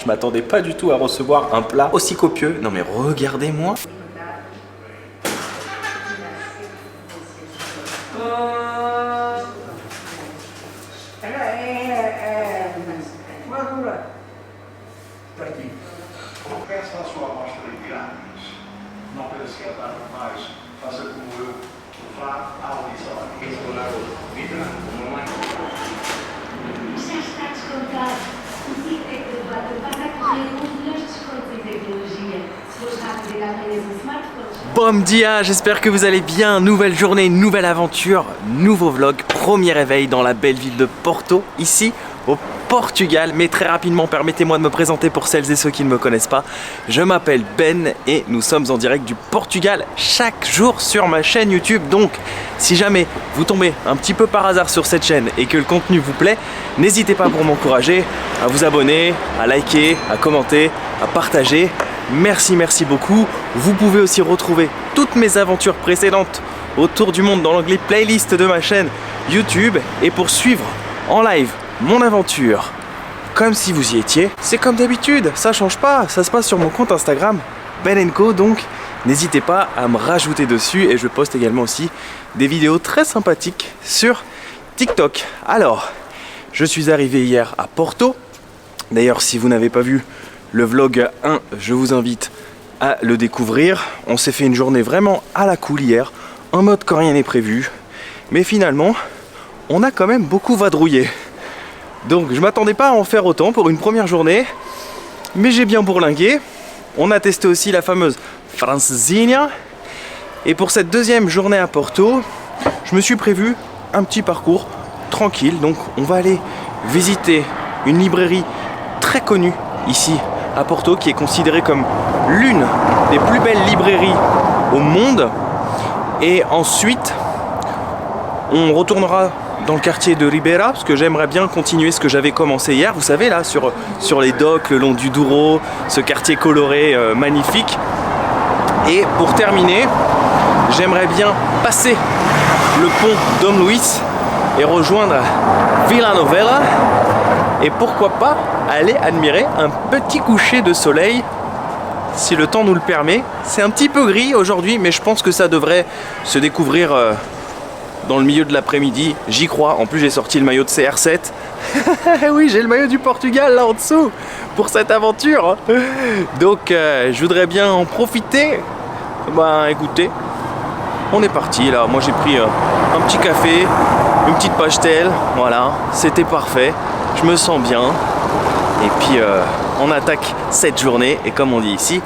Je m'attendais pas du tout à recevoir un plat aussi copieux. Non mais regardez-moi. Daqui. Peça a sua amostra de carnes. Não pense que é tarde demais. Faça como eu. Vá à audição. Já está descontado. O Citec da Plata paga a correr milhões de descontos em tecnologia. Se fores rápido e amanhã um smartphone. Bom dia, j'espère que vous allez bien. Nouvelle journée, nouvelle aventure, nouveau vlog, premier réveil dans la belle ville de Porto, ici au Portugal. Mais très rapidement, permettez-moi de me présenter pour celles et ceux qui ne me connaissent pas. Je m'appelle Ben et nous sommes en direct du Portugal chaque jour sur ma chaîne YouTube. Donc, si jamais vous tombez un petit peu par hasard sur cette chaîne et que le contenu vous plaît, n'hésitez pas pour m'encourager à vous abonner, à liker, à commenter, à partager. Merci beaucoup. Vous pouvez aussi retrouver toutes mes aventures précédentes autour du monde dans l'onglet playlist de ma chaîne YouTube. Et pour suivre en live mon aventure comme si vous y étiez, c'est comme d'habitude, ça change pas, ça se passe sur mon compte Instagram Ben & Co, donc n'hésitez pas à me rajouter dessus et je poste également aussi des vidéos très sympathiques sur TikTok. Alors, je suis arrivé hier à Porto. D'ailleurs, si vous n'avez pas vu le vlog 1, je vous invite à le découvrir. On s'est fait une journée vraiment à la cool hier, en mode quand rien n'est prévu. Mais finalement, on a quand même beaucoup vadrouillé. Donc je m'attendais pas à en faire autant pour une première journée. Mais j'ai bien bourlingué. On a testé aussi la fameuse francesinha. Et pour cette deuxième journée à Porto, je me suis prévu un petit parcours tranquille. Donc on va aller visiter une librairie très connue ici à Porto, qui est considérée comme l'une des plus belles librairies au monde. Et ensuite, on retournera dans le quartier de Ribeira, parce que j'aimerais bien continuer ce que j'avais commencé hier. Vous savez, là, sur les docks, le long du Douro, ce quartier coloré magnifique. Et pour terminer, j'aimerais bien passer le pont Dom Luis et rejoindre Vila Novella. Et pourquoi pas aller admirer un petit coucher de soleil si le temps nous le permet. C'est un petit peu gris aujourd'hui, mais je pense que ça devrait se découvrir dans le milieu de l'après-midi. J'y crois. En plus, j'ai sorti le maillot de CR7. Oui, j'ai le maillot du Portugal là en dessous pour cette aventure. Donc, je voudrais bien en profiter. Bah, écoutez, on est parti là. Moi, j'ai pris un petit café, une petite pastel. Voilà, c'était parfait. Je me sens bien. Et puis on attaque cette journée et comme on dit ici,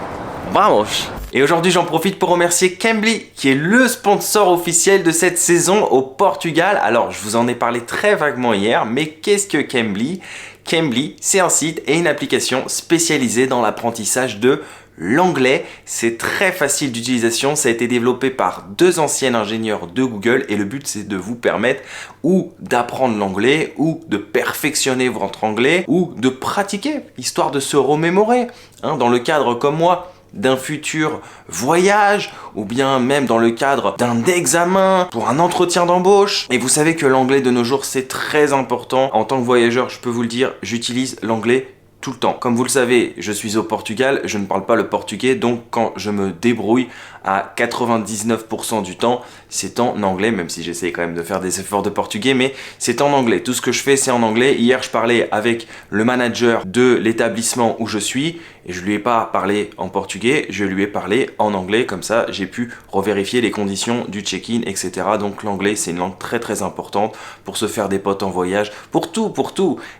vamos! Et aujourd'hui j'en profite pour remercier Cambly qui est le sponsor officiel de cette saison au Portugal. Alors je vous en ai parlé très vaguement hier, mais qu'est-ce que Cambly? Cambly, c'est un site et une application spécialisée dans l'apprentissage de l'anglais. C'est très facile d'utilisation, ça a été développé par deux anciens ingénieurs de Google et le but c'est de vous permettre ou d'apprendre l'anglais ou de perfectionner votre anglais ou de pratiquer, histoire de se remémorer. Dans le cadre comme moi d'un futur voyage ou bien même dans le cadre d'un examen pour un entretien d'embauche. Et vous savez que l'anglais de nos jours c'est très important. En tant que voyageur, je peux vous le dire, j'utilise l'anglais tout le temps. Comme vous le savez, je suis au Portugal, je ne parle pas le portugais, donc quand je me débrouille à 99% du temps, c'est en anglais, même si j'essaie quand même de faire des efforts de portugais, mais c'est en anglais. Tout ce que je fais, c'est en anglais. Hier, je parlais avec le manager de l'établissement où je suis, et je lui ai pas parlé en portugais, je lui ai parlé en anglais, comme ça, j'ai pu revérifier les conditions du check-in, etc. Donc l'anglais, c'est une langue très très importante pour se faire des potes en voyage, pour tout.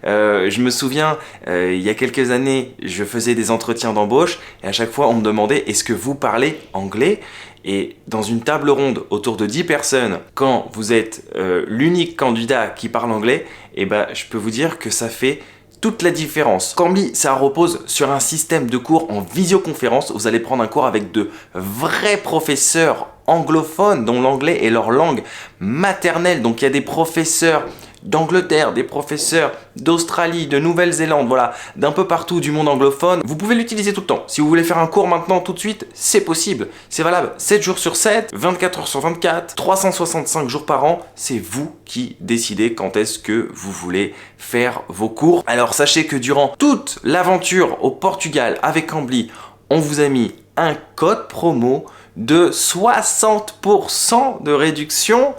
Je me souviens, il y a quelques années, je faisais des entretiens d'embauche, et à chaque fois, on me demandait, est-ce que vous parlez anglais ? Et dans une table ronde autour de 10 personnes, quand vous êtes l'unique candidat qui parle anglais, et ben, je peux vous dire que ça fait toute la différence. Cambly, ça repose sur un système de cours en visioconférence. Vous allez prendre un cours avec de vrais professeurs anglophones dont l'anglais est leur langue maternelle. Donc il y a des professeurs d'Angleterre, des professeurs d'Australie, de Nouvelle-Zélande, voilà, d'un peu partout du monde anglophone. Vous pouvez l'utiliser tout le temps. Si vous voulez faire un cours maintenant, tout de suite, c'est possible. C'est valable 7 jours sur 7, 24 heures sur 24, 365 jours par an. C'est vous qui décidez quand est-ce que vous voulez faire vos cours. Alors sachez que durant toute l'aventure au Portugal avec Cambly, on vous a mis un code promo de 60% de réduction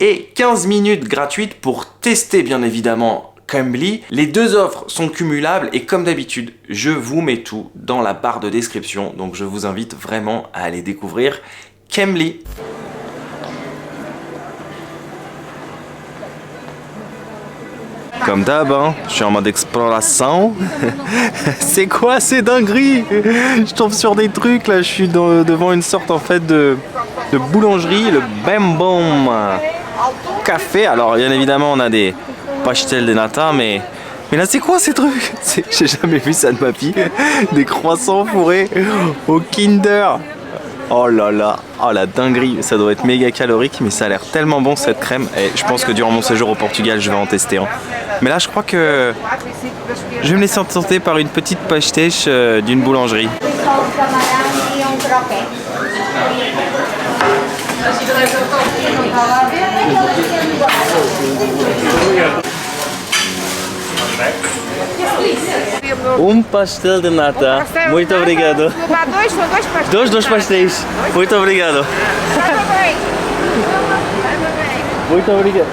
et 15 minutes gratuites pour tester bien évidemment Cambly. Les deux offres sont cumulables et comme d'habitude, je vous mets tout dans la barre de description. Donc je vous invite vraiment à aller découvrir Cambly. Comme d'hab, hein, je suis en mode exploration. C'est quoi ces dingueries? Je tombe sur des trucs là, je suis devant une sorte en fait de boulangerie, le Bembom Café. Alors bien évidemment on a des pastel de nata, mais là c'est quoi ces trucs? J'ai jamais vu ça de ma vie. Des croissants fourrés au Kinder. Oh là là, oh la dinguerie, ça doit être méga calorique, mais ça a l'air tellement bon cette crème. Et je pense que durant mon séjour au Portugal, je vais en tester un. Mais là, je crois que je vais me laisser tenter par une petite pastèche d'une boulangerie. Pastel de nata. Muito obrigado. Dois pastéis. Muito obrigado. Muito obrigado.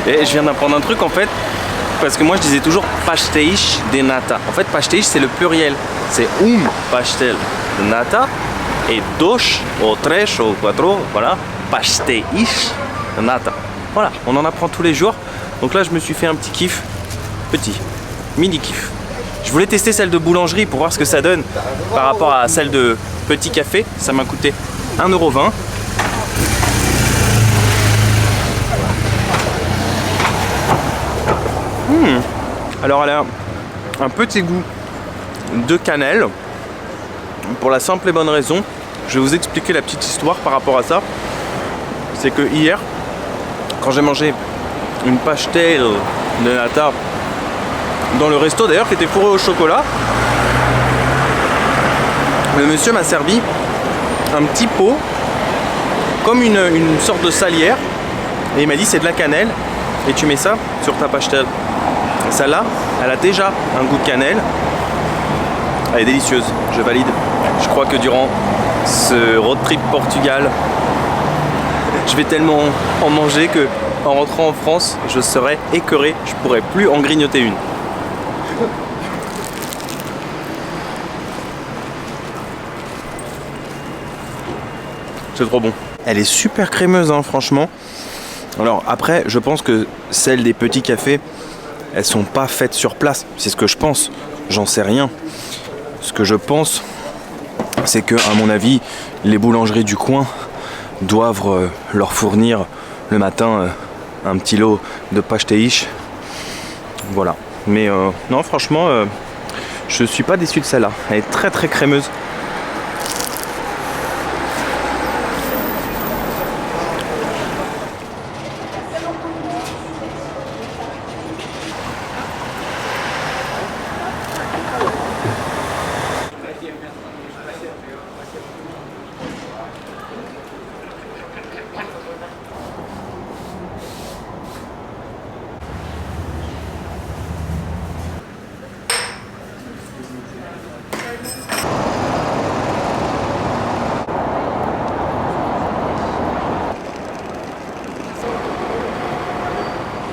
Et je viens d'apprendre un truc en fait, parce que moi je disais toujours pastéis de nata. En fait, pastéis c'est le pluriel. C'est pastel de nata et dos, ou tres, ou quatro, voilà, pastéis de nata. Voilà, on en apprend tous les jours. Donc là, je me suis fait un petit kiff. Mini kiff. Je voulais tester celle de boulangerie pour voir ce que ça donne par rapport à celle de petit café. Ça m'a coûté 1,20 €. Alors elle a un petit goût de cannelle. Pour la simple et bonne raison, je vais vous expliquer la petite histoire par rapport à ça. C'est que hier, quand j'ai mangé une pastel de nata dans le resto d'ailleurs qui était fourré au chocolat, le monsieur m'a servi un petit pot comme une sorte de salière et il m'a dit c'est de la cannelle et tu mets ça sur ta pastel. Celle-là, elle a déjà un goût de cannelle, elle est délicieuse, je valide. Je crois que durant ce road trip Portugal, je vais tellement en manger que en rentrant en France, je serai écœuré, je pourrai plus en grignoter une. C'est trop bon. Elle est super crémeuse, hein, franchement. Alors après, je pense que celles des petits cafés, elles sont pas faites sur place. C'est ce que je pense. J'en sais rien. Ce que je pense, c'est que, à mon avis, les boulangeries du coin doivent leur fournir le matin un petit lot de pastéis. Voilà. Mais non, franchement, je suis pas déçu de celle-là. Elle est très très crémeuse.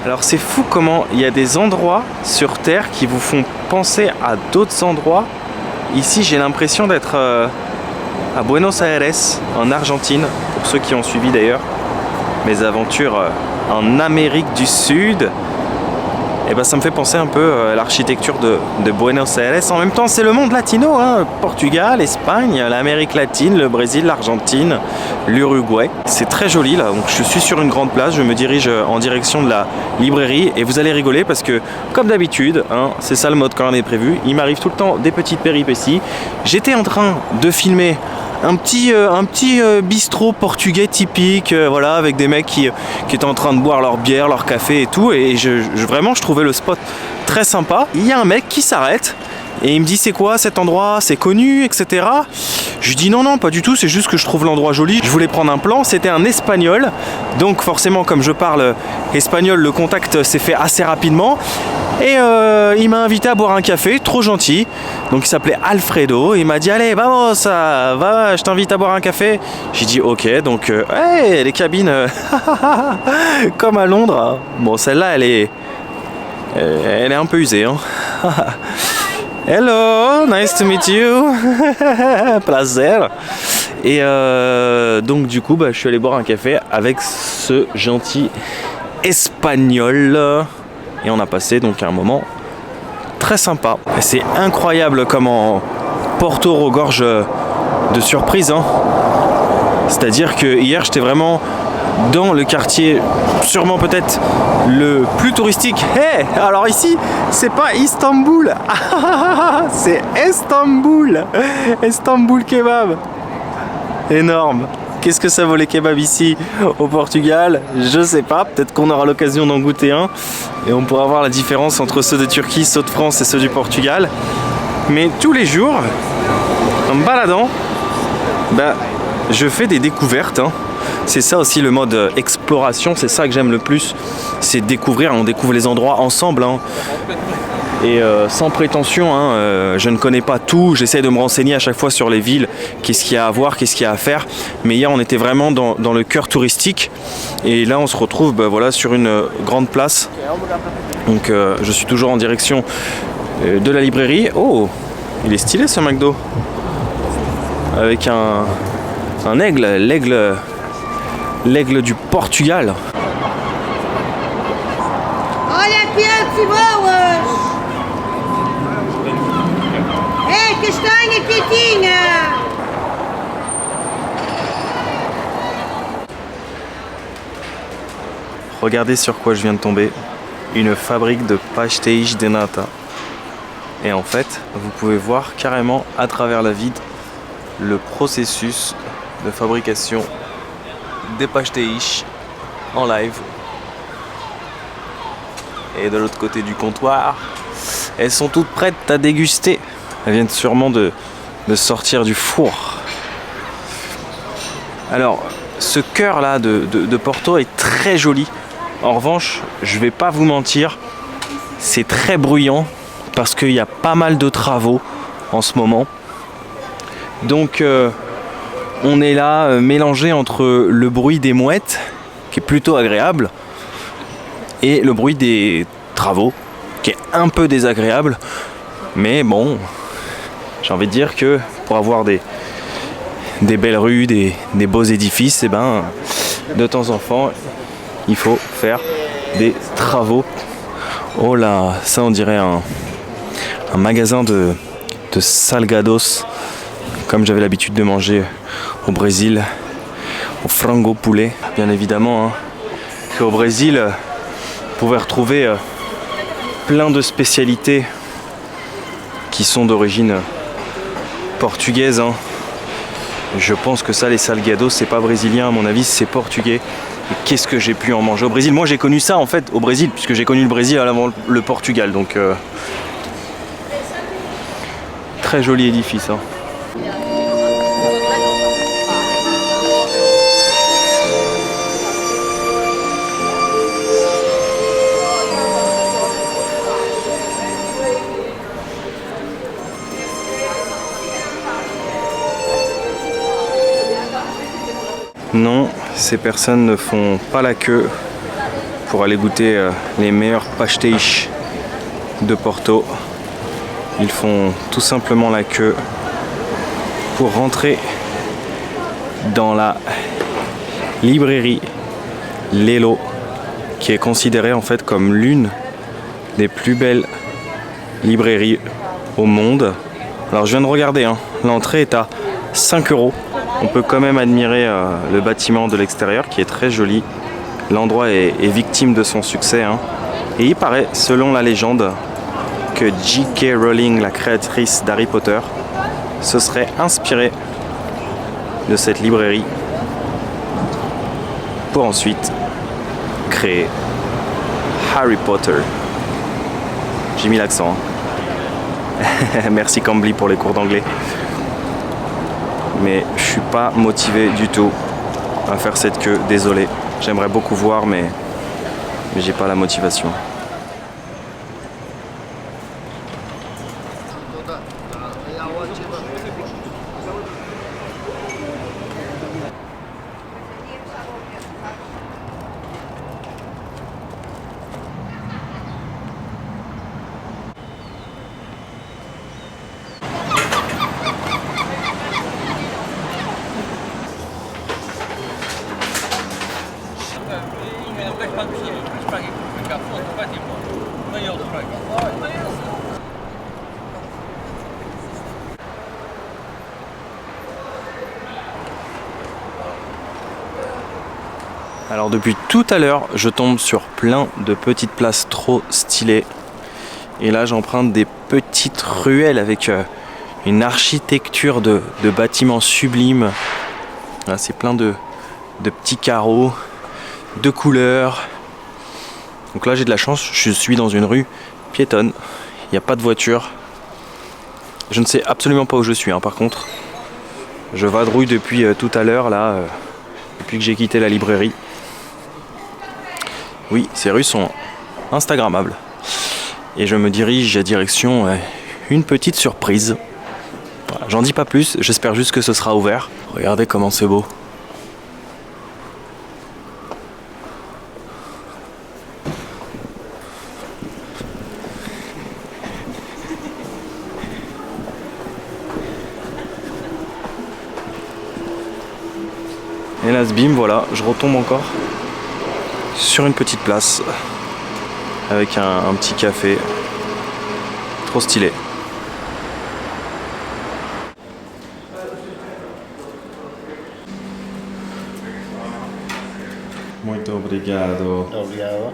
Alors c'est fou comment il y a des endroits sur Terre qui vous font penser à d'autres endroits. Ici j'ai l'impression d'être à Buenos Aires, en Argentine, pour ceux qui ont suivi d'ailleurs mes aventures en Amérique du Sud. Et ben ça me fait penser un peu à l'architecture de Buenos Aires. En même temps c'est le monde latino, hein. Portugal, Espagne, l'Amérique latine, le Brésil, l'Argentine, l'Uruguay. C'est très joli là, donc je suis sur une grande place, je me dirige en direction de la librairie et vous allez rigoler parce que comme d'habitude, hein, c'est ça le mode quand on est prévu, il m'arrive tout le temps des petites péripéties. J'étais en train de filmer un petit bistrot portugais typique, voilà, avec des mecs qui étaient en train de boire leur bière, leur café et tout. Et vraiment, je trouvais le spot très sympa. Il y a un mec qui s'arrête et il me dit c'est quoi cet endroit, c'est connu, etc. Je lui dis non, pas du tout, c'est juste que je trouve l'endroit joli. Je voulais prendre un plan, c'était un espagnol. Donc forcément, comme je parle espagnol, le contact s'est fait assez rapidement. Et il m'a invité à boire un café, trop gentil. Donc il s'appelait Alfredo. Il m'a dit allez, vamos, va, je t'invite à boire un café. J'ai dit ok, donc hey, les cabines comme à Londres. Bon, celle-là, elle est un peu usée, hein. Hello, nice to meet you. Plaisir. Et donc du coup, je suis allé boire un café avec ce gentil espagnol. Et on a passé donc un moment très sympa. Et c'est incroyable comment Porto regorge de surprises, hein. C'est-à-dire que hier, j'étais vraiment dans le quartier, sûrement peut-être le plus touristique. Hey, alors ici, c'est pas Istanbul, c'est Istanbul. Istanbul kebab. Énorme. Qu'est-ce que ça vaut les kebabs ici au Portugal? Je sais pas, peut-être qu'on aura l'occasion d'en goûter un et on pourra voir la différence entre ceux de Turquie, ceux de France et ceux du Portugal. Mais tous les jours, en me baladant, je fais des découvertes, hein. C'est ça aussi le mode exploration, c'est ça que j'aime le plus, c'est découvrir, on découvre les endroits ensemble, hein. Et sans prétention, hein, je ne connais pas tout, j'essaie de me renseigner à chaque fois sur les villes, qu'est-ce qu'il y a à voir, qu'est-ce qu'il y a à faire. Mais hier on était vraiment dans le cœur touristique et là on se retrouve voilà, sur une grande place. Donc je suis toujours en direction de la librairie. Oh, il est stylé ce McDo. Avec un aigle, l'aigle du Portugal. Olha aqui as boas! É, castanha quietinha! Regardez sur quoi je viens de tomber. Une fabrique de pastéis de nata. Et en fait, vous pouvez voir carrément à travers la vide le processus de fabrication des pastéis en live. Et de l'autre côté du comptoir, elles sont toutes prêtes à déguster. Elles viennent sûrement de sortir du four. Alors, ce cœur là de Porto est très joli. En revanche, je vais pas vous mentir, c'est très bruyant parce qu'il y a pas mal de travaux en ce moment. Donc on est là mélangé entre le bruit des mouettes, qui est plutôt agréable, et le bruit des travaux, qui est un peu désagréable. Mais bon, j'ai envie de dire que pour avoir des belles rues, des beaux édifices, et de temps en temps, il faut faire des travaux. Oh là, ça on dirait un magasin de salgados, comme j'avais l'habitude de manger au Brésil, au frango poulet. Bien évidemment, hein, qu'au Brésil, vous pouvez retrouver plein de spécialités qui sont d'origine portugaise, hein. Je pense que ça, les salgados, c'est pas brésilien, à mon avis, c'est portugais. Et qu'est-ce que j'ai pu en manger au Brésil? Moi, j'ai connu ça en fait au Brésil, puisque j'ai connu le Brésil avant le Portugal. Donc, très joli édifice, hein. Non, ces personnes ne font pas la queue pour aller goûter les meilleurs pastéis de Porto. Ils font tout simplement la queue pour rentrer dans la librairie Lelo, qui est considérée en fait comme l'une des plus belles librairies au monde. Alors je viens de regarder, hein, l'entrée est à 5 €. On peut quand même admirer le bâtiment de l'extérieur qui est très joli. L'endroit est victime de son succès, hein. Et il paraît, selon la légende, que J.K. Rowling, la créatrice d'Harry Potter, se serait inspirée de cette librairie pour ensuite créer Harry Potter. J'ai mis l'accent. Merci Cambly pour les cours d'anglais. Mais je suis pas motivé du tout à faire cette queue, désolé. J'aimerais beaucoup voir, mais j'ai pas la motivation. Alors depuis tout à l'heure, je tombe sur plein de petites places trop stylées. Et là, j'emprunte des petites ruelles avec une architecture de bâtiments sublimes. Là, c'est plein de petits carreaux, de couleurs. Donc là, j'ai de la chance, je suis dans une rue piétonne. Il n'y a pas de voiture. Je ne sais absolument pas où je suis, hein, par contre. Je vadrouille depuis tout à l'heure, là, depuis que j'ai quitté la librairie. Oui, ces rues sont instagrammables. Et je me dirige à direction une petite surprise. Voilà, j'en dis pas plus, j'espère juste que ce sera ouvert. Regardez comment c'est beau. Et là, bim, voilà, je retombe encore sur une petite place avec un petit café. Trop stylé. Muito obrigado. Obrigado.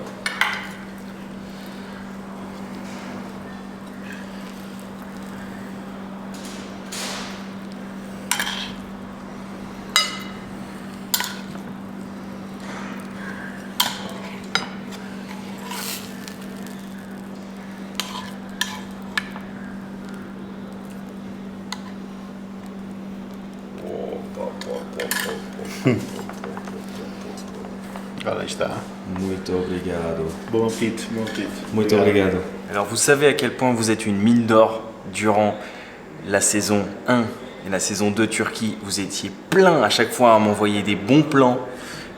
Voilà, está. Muito obrigado. Bom apetite, bom apetite. Muito obrigado. Alors vous savez à quel point vous êtes une mine d'or durant la saison 1 et la saison 2 Turquie. Vous étiez plein à chaque fois à m'envoyer des bons plans.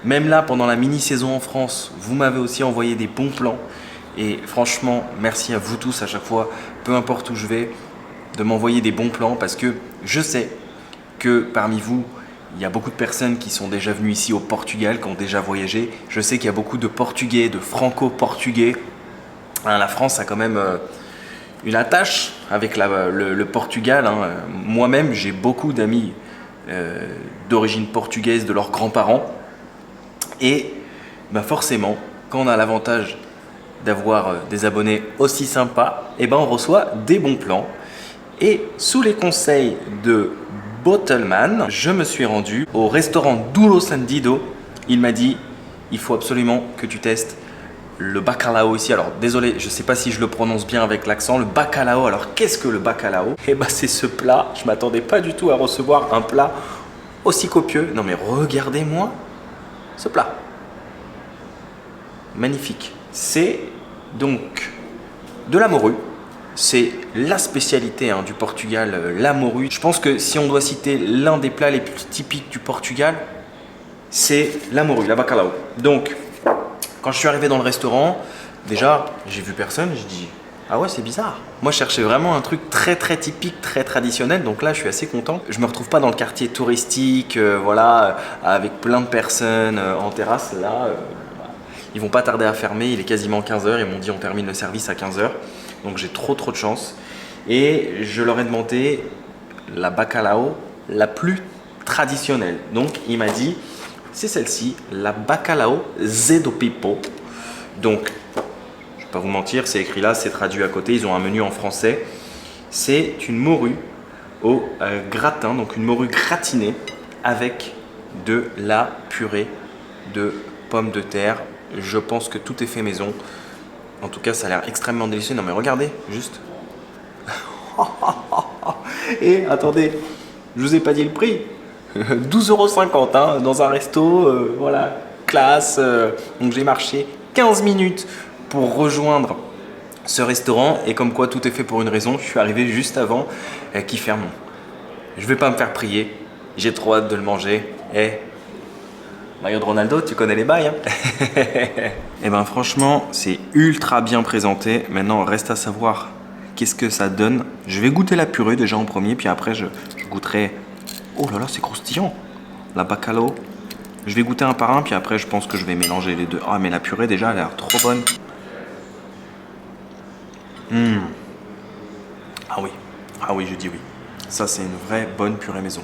Même là, pendant la mini-saison en France, vous m'avez aussi envoyé des bons plans. Et franchement, merci à vous tous à chaque fois, peu importe où je vais, de m'envoyer des bons plans parce que je sais que parmi vous, il y a beaucoup de personnes qui sont déjà venues ici au Portugal, qui ont déjà voyagé. Je sais qu'il y a beaucoup de Portugais, de franco-portugais. Hein, la France a quand même une attache avec le Portugal. Hein. Moi-même, j'ai beaucoup d'amis d'origine portugaise, de leurs grands-parents. Et bah forcément, quand on a l'avantage d'avoir des abonnés aussi sympas, et ben on reçoit des bons plans. Et sous les conseils de Bottleman, je me suis rendu au restaurant Duro Sandido. Il m'a dit, il faut absolument que tu testes le bacalao ici. Alors désolé, je ne sais pas si je le prononce bien avec l'accent. Le bacalao, alors qu'est-ce que le bacalao? Eh ben c'est ce plat, je ne m'attendais pas du tout à recevoir un plat aussi copieux. Non mais regardez-moi ce plat. Magnifique. C'est donc de la morue. C'est la spécialité du Portugal, la morue. Je pense que si on doit citer l'un des plats les plus typiques du Portugal, c'est la morue, la bacalao. Donc, quand je suis arrivé dans le restaurant, déjà, j'ai vu personne, j'ai dit « Ah ouais, c'est bizarre ». Moi, je cherchais vraiment un truc très très typique, très traditionnel. Donc là, je suis assez content. Je me retrouve pas dans le quartier touristique, voilà, avec plein de personnes en terrasse. Là, ils vont pas tarder à fermer. Il est quasiment 15h. Ils m'ont dit on termine le service à 15h. Donc j'ai trop de chance. Et je leur ai demandé la bacalao la plus traditionnelle. Donc il m'a dit c'est celle-ci, la bacalao Zedo Pipo. Donc je vais pas vous mentir, c'est écrit là, c'est traduit à côté. Ils ont un menu en français. C'est une morue au gratin, donc une morue gratinée avec de la purée de pommes de terre. Je pense que tout est fait maison. En tout cas, ça a l'air extrêmement délicieux. Non mais regardez, juste. Et attendez, je vous ai pas dit le prix. 12,50 € hein, dans un resto, voilà, classe. Donc j'ai marché 15 minutes pour rejoindre ce restaurant. Et comme quoi tout est fait pour une raison, je suis arrivé juste avant qu'il ferme. Je vais pas me faire prier. J'ai trop hâte de le manger. Et maillot de Ronaldo, tu connais les bails hein. Et ben franchement, c'est ultra bien présenté. Maintenant, reste à savoir qu'est-ce que ça donne. Je vais goûter la purée déjà en premier, puis après je goûterai... Oh là là, c'est croustillant. La bacalao. Je vais goûter un par un, puis après je pense que je vais mélanger les deux. Ah mais la purée déjà, elle a l'air trop bonne. Ah oui, je dis oui. Ça c'est une vraie bonne purée maison.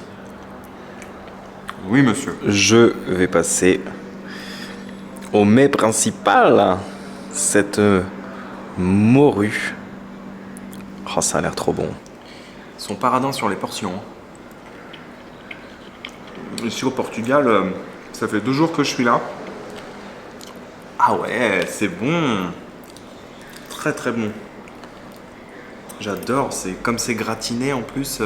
Oui monsieur. Je vais passer au mets principal. Cette morue. Oh, ça a l'air trop bon. Ils sont paradins sur les portions. Ici au Portugal, ça fait 2 jours que je suis là. Ah ouais, c'est bon. Très très bon. J'adore, c'est comme c'est gratiné en plus,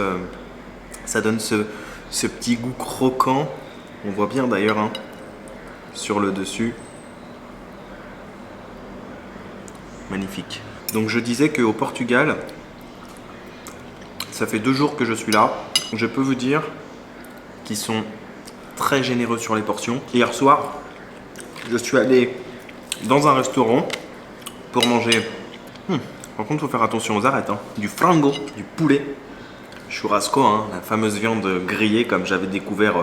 ça donne ce petit goût croquant. On voit bien d'ailleurs hein, sur le dessus. Magnifique. Donc je disais qu'au Portugal, ça fait 2 jours que je suis là. Je peux vous dire qu'ils sont très généreux sur les portions. Hier soir, je suis allé dans un restaurant pour manger. Par contre, il faut faire attention aux arêtes. Hein. Du frango, du poulet, churrasco, hein, la fameuse viande grillée comme j'avais découvert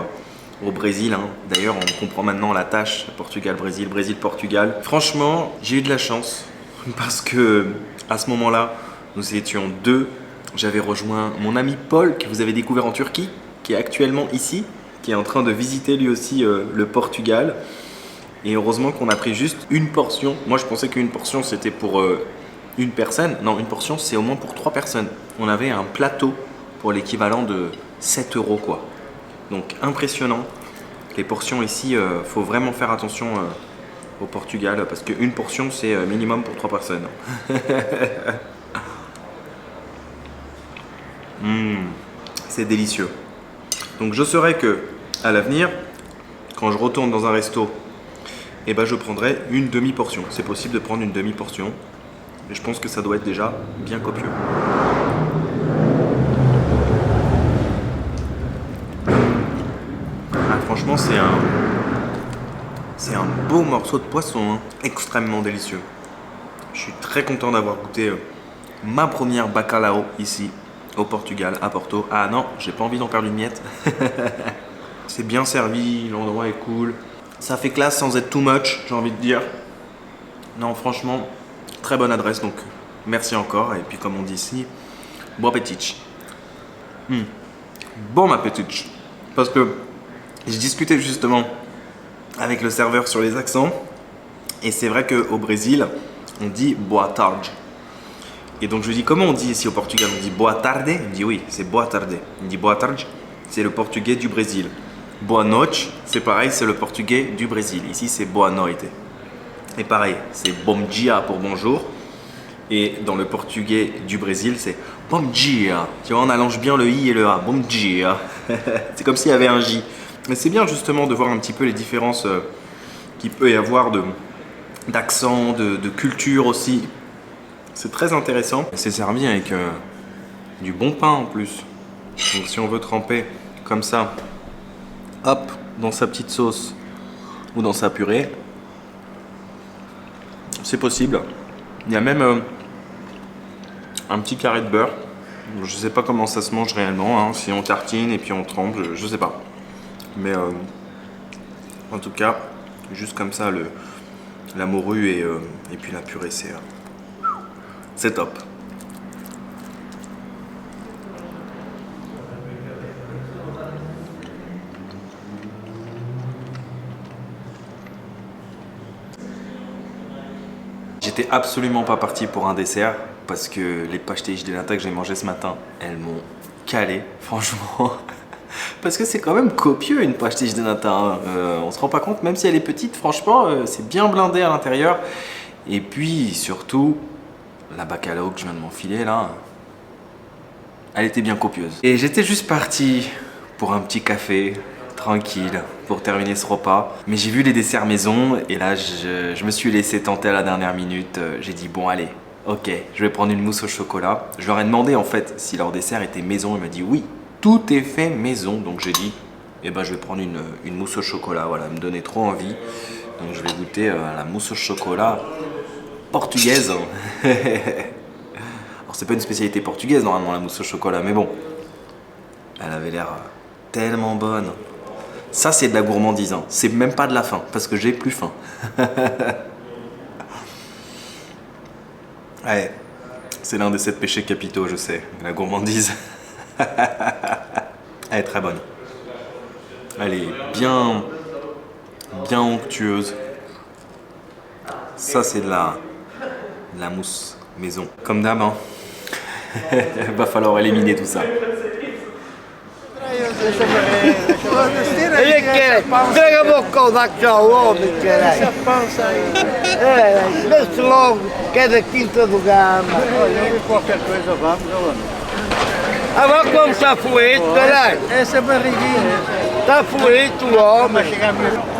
au Brésil. Hein. D'ailleurs, on comprend maintenant la tâche Portugal-Brésil, Brésil-Portugal. Franchement, j'ai eu de la chance parce que à ce moment-là, nous étions 2. J'avais rejoint mon ami Paul que vous avez découvert en Turquie, qui est actuellement ici, qui est en train de visiter lui aussi le Portugal. Et heureusement qu'on a pris juste une portion. Moi, je pensais qu'une portion, c'était pour une personne. Non, une portion, c'est au moins pour 3 personnes. On avait un plateau pour l'équivalent de 7 € quoi. Donc, impressionnant. Les portions ici, faut vraiment faire attention au Portugal parce qu'une portion, c'est minimum pour 3 personnes. C'est délicieux. Donc, je saurais que à l'avenir, quand je retourne dans un resto, eh ben, je prendrai une demi-portion. C'est possible de prendre une demi-portion. Mais je pense que ça doit être déjà bien copieux. Ah, franchement, c'est un beau morceau de poisson, hein. Extrêmement délicieux. Je suis très content d'avoir goûté ma première bacalao ici au Portugal, à Porto. Ah non, j'ai pas envie d'en perdre une miette. C'est bien servi, l'endroit est cool. Ça fait classe sans être too much, j'ai envie de dire. Non, franchement, très bonne adresse, donc merci encore. Et puis comme on dit ici, bon appétit. Bon appétit. Parce que j'ai discuté justement avec le serveur sur les accents. Et c'est vrai qu'au Brésil, on dit boa tarde. Et donc je lui dis comment on dit ici au Portugal? On dit boa tarde? Il me dit oui, c'est boa tarde. Il me dit boa tarde, c'est le portugais du Brésil. Boa noite, c'est pareil, c'est le portugais du Brésil. Ici, c'est boa noite. Et pareil, c'est bom dia pour bonjour. Et dans le portugais du Brésil, c'est bom dia. Tu vois, on allonge bien le i et le a. Bom dia. C'est comme s'il y avait un j. Mais c'est bien justement de voir un petit peu les différences qu'il peut y avoir d'accent, de culture aussi. C'est très intéressant. C'est servi avec du bon pain en plus. Donc si on veut tremper comme ça, hop, dans sa petite sauce ou dans sa purée, c'est possible. Il y a même un petit carré de beurre. Je sais pas comment ça se mange réellement, hein, si on tartine et puis on trempe, je sais pas. Mais en tout cas, juste comme ça, la morue et puis la purée, c'est top. J'étais absolument pas parti pour un dessert parce que les pastéis de nata que j'ai mangé ce matin, elles m'ont calé, franchement. Parce que c'est quand même copieux une pastige de nata. Hein. On se rend pas compte, même si elle est petite, franchement, c'est bien blindé à l'intérieur. Et puis surtout, la bacalao que je viens de m'enfiler là, elle était bien copieuse. Et j'étais juste parti pour un petit café, tranquille, pour terminer ce repas. Mais j'ai vu les desserts maison et là, je me suis laissé tenter à la dernière minute. J'ai dit, bon allez, ok, je vais prendre une mousse au chocolat. Je leur ai demandé en fait si leur dessert était maison. Il m'a dit oui. Tout est fait maison, donc j'ai dit, eh ben, je vais prendre une mousse au chocolat, voilà, elle me donnait trop envie. Donc je vais goûter à la mousse au chocolat portugaise. Alors c'est pas une spécialité portugaise normalement la mousse au chocolat, mais bon, elle avait l'air tellement bonne. Ça c'est de la gourmandise, hein. C'est même pas de la faim, parce que j'ai plus faim. Ouais, c'est l'un des 7 péchés capitaux, je sais, la gourmandise. Elle est très bonne. Elle est bien onctueuse. Ça c'est de la mousse maison. Comme d'hab, hein. Va falloir éliminer tout ça. Entrega boccão daqui ao homem, caralho. Desce logo, que é da Quinta do Gama. Olha, qualquer coisa vamos aonde? Agora como está fluido, caralho? Essa barriguinha. Está fluido o homem. Mas chegamos mesmo.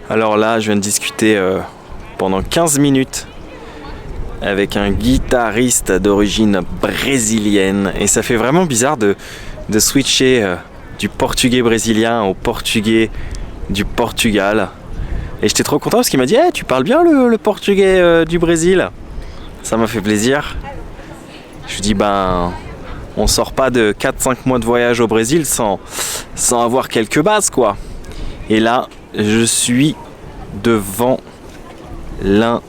Alors là, je viens de discuter pendant 15 minutes avec un guitariste d'origine brésilienne et ça fait vraiment bizarre de switcher du portugais brésilien au portugais du Portugal. Et j'étais trop content parce qu'il m'a dit hey, tu parles bien le portugais du Brésil. Ça m'a fait plaisir. Je lui dis ben on sort pas de 4-5 mois de voyage au Brésil sans avoir quelques bases quoi. Et là je suis devant l'un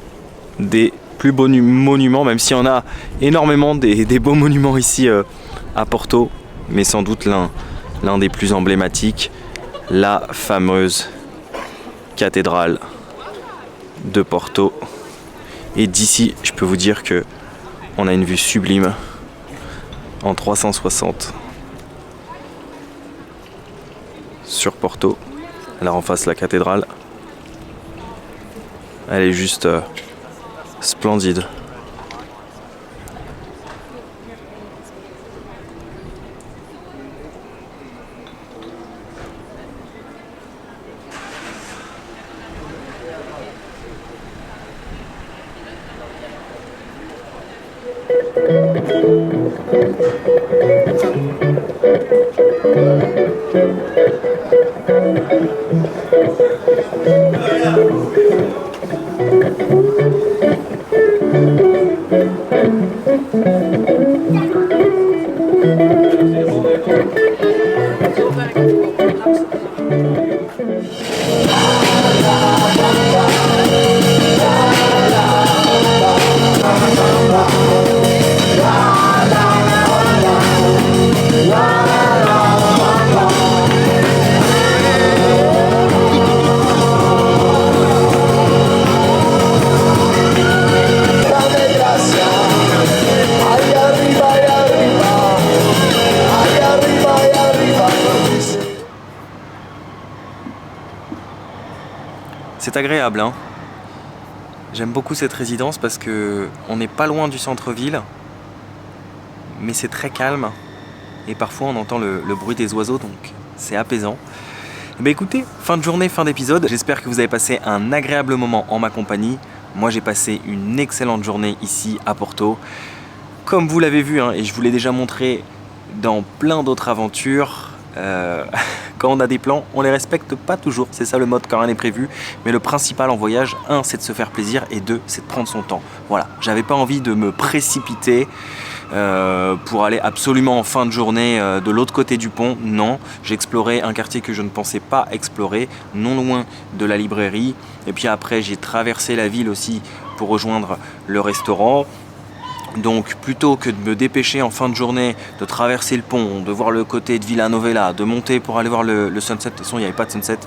des plus beaux monuments, même s'il y en a énormément des beaux monuments ici à Porto, mais sans doute l'un des plus emblématiques, la fameuse cathédrale de Porto. Et d'ici, je peux vous dire que on a une vue sublime en 360 sur Porto. Alors en face la cathédrale, elle est juste splendide. C'est agréable, hein. J'aime beaucoup cette résidence parce que on n'est pas loin du centre-ville, mais c'est très calme et parfois on entend le bruit des oiseaux, donc c'est apaisant. Mais écoutez, fin de journée, fin d'épisode. J'espère que vous avez passé un agréable moment en ma compagnie. Moi, j'ai passé une excellente journée ici à Porto. Comme vous l'avez vu, hein, et je vous l'ai déjà montré dans plein d'autres aventures, Quand on a des plans, on les respecte pas toujours. C'est ça le mode quand rien n'est prévu. Mais le principal en voyage, 1, c'est de se faire plaisir et 2, c'est de prendre son temps. Voilà, j'avais pas envie de me précipiter pour aller absolument en fin de journée de l'autre côté du pont. Non, j'ai exploré un quartier que je ne pensais pas explorer, non loin de la librairie. Et puis après, j'ai traversé la ville aussi pour rejoindre le restaurant. Donc plutôt que de me dépêcher en fin de journée, de traverser le pont, de voir le côté de Villa Novella, de monter pour aller voir le sunset, de toute façon il n'y avait pas de sunset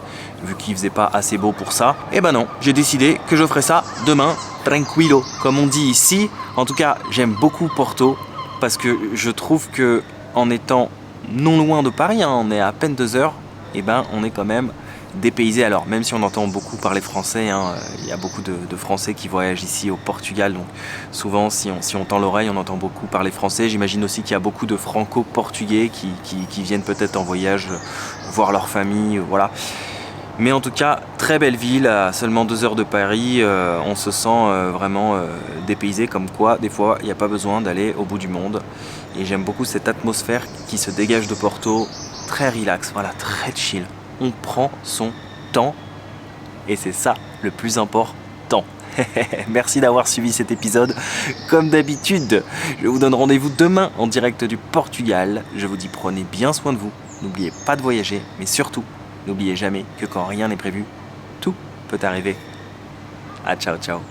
vu qu'il faisait pas assez beau pour ça, et ben non, j'ai décidé que je ferai ça demain, tranquillo, comme on dit ici. En tout cas, j'aime beaucoup Porto parce que je trouve que en étant non loin de Paris, hein, on est à peine 2 heures, et ben on est quand même dépaysé. Alors même si on entend beaucoup parler français, hein, il y a beaucoup de Français qui voyagent ici au Portugal, donc souvent si on tend l'oreille on entend beaucoup parler français. J'imagine aussi qu'il y a beaucoup de franco-portugais qui viennent peut-être en voyage voir leur famille, voilà. Mais en tout cas, très belle ville, à seulement 2 heures de Paris, on se sent vraiment dépaysé, comme quoi des fois il n'y a pas besoin d'aller au bout du monde. Et j'aime beaucoup cette atmosphère qui se dégage de Porto, très relax, voilà, très chill. On prend son temps et c'est ça le plus important. Merci d'avoir suivi cet épisode. Comme d'habitude, je vous donne rendez-vous demain en direct du Portugal. Je vous dis prenez bien soin de vous. N'oubliez pas de voyager, mais surtout, n'oubliez jamais que quand rien n'est prévu, tout peut arriver. Ah, ciao, ciao.